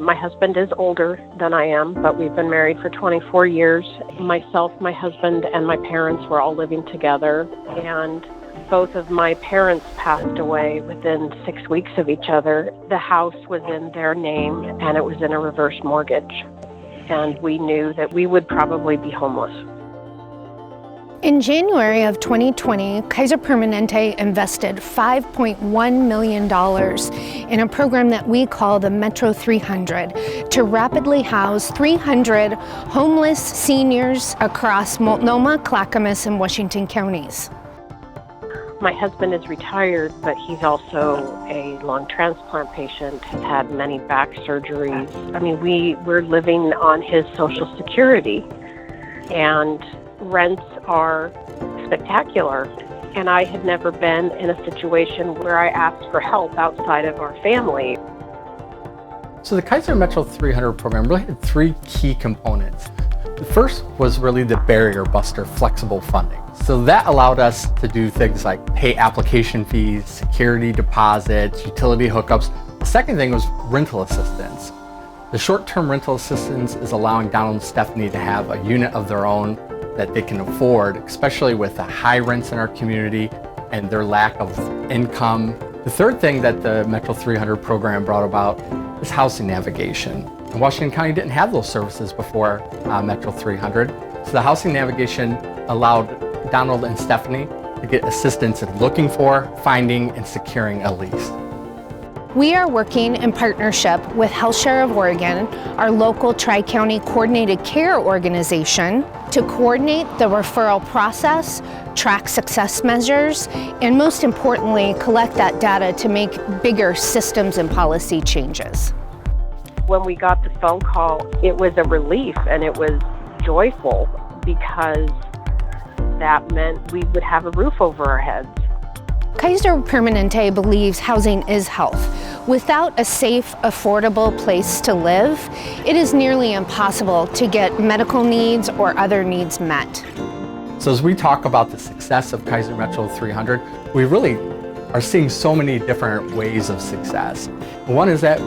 My husband is older than I am, but we've been married for 24 years. Myself, my husband, and my parents were all living together, and both of my parents passed away within 6 weeks of each other. The house was in their name, and it was in a reverse mortgage, and we knew that we would probably be homeless. In January of 2020, Kaiser Permanente invested $5.1 million in a program that we call the Metro 300 to rapidly house 300 homeless seniors across Multnomah, Clackamas, and Washington counties. My husband is retired, but he's also a lung transplant patient, has had many back surgeries. I mean, we're living on his Social Security, and rents are spectacular. And I had never been in a situation where I asked for help outside of our family. So the Kaiser Metro 300 program really had three key components. The first was really the barrier buster flexible funding. So that allowed us to do things like pay application fees, security deposits, utility hookups. The second thing was rental assistance. The short-term rental assistance is allowing Donald and Stephanie to have a unit of their own that they can afford, especially with the high rents in our community and their lack of income. The third thing that the Metro 300 program brought about is housing navigation. And Washington County didn't have those services before Metro 300. So the housing navigation allowed Donald and Stephanie to get assistance in looking for, finding, and securing a lease. We are working in partnership with HealthShare of Oregon, our local Tri-County Coordinated Care organization, to coordinate the referral process, track success measures, and most importantly, collect that data to make bigger systems and policy changes. When we got the phone call, it was a relief and it was joyful because that meant we would have a roof over our heads. Kaiser Permanente believes housing is health. Without a safe, affordable place to live, it is nearly impossible to get medical needs or other needs met. So as we talk about the success of Kaiser Metro 300, we really are seeing so many different ways of success. One is that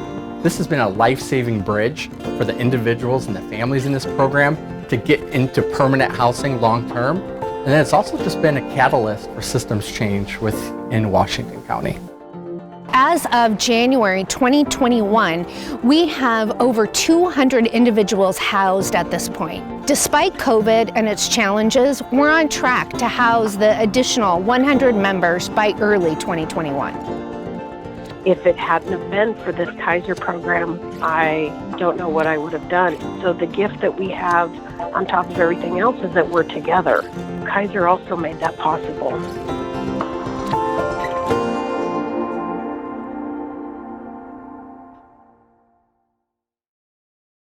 this has been a life-saving bridge for the individuals and the families in this program to get into permanent housing long-term. And then it's also just been a catalyst for systems change within Washington County. As of January 2021, we have over 200 individuals housed at this point. Despite COVID and its challenges, we're on track to house the additional 100 members by early 2021. If it hadn't have been for this Kaiser program, I don't know what I would have done. So the gift that we have on top of everything else is that we're together. Kaiser also made that possible.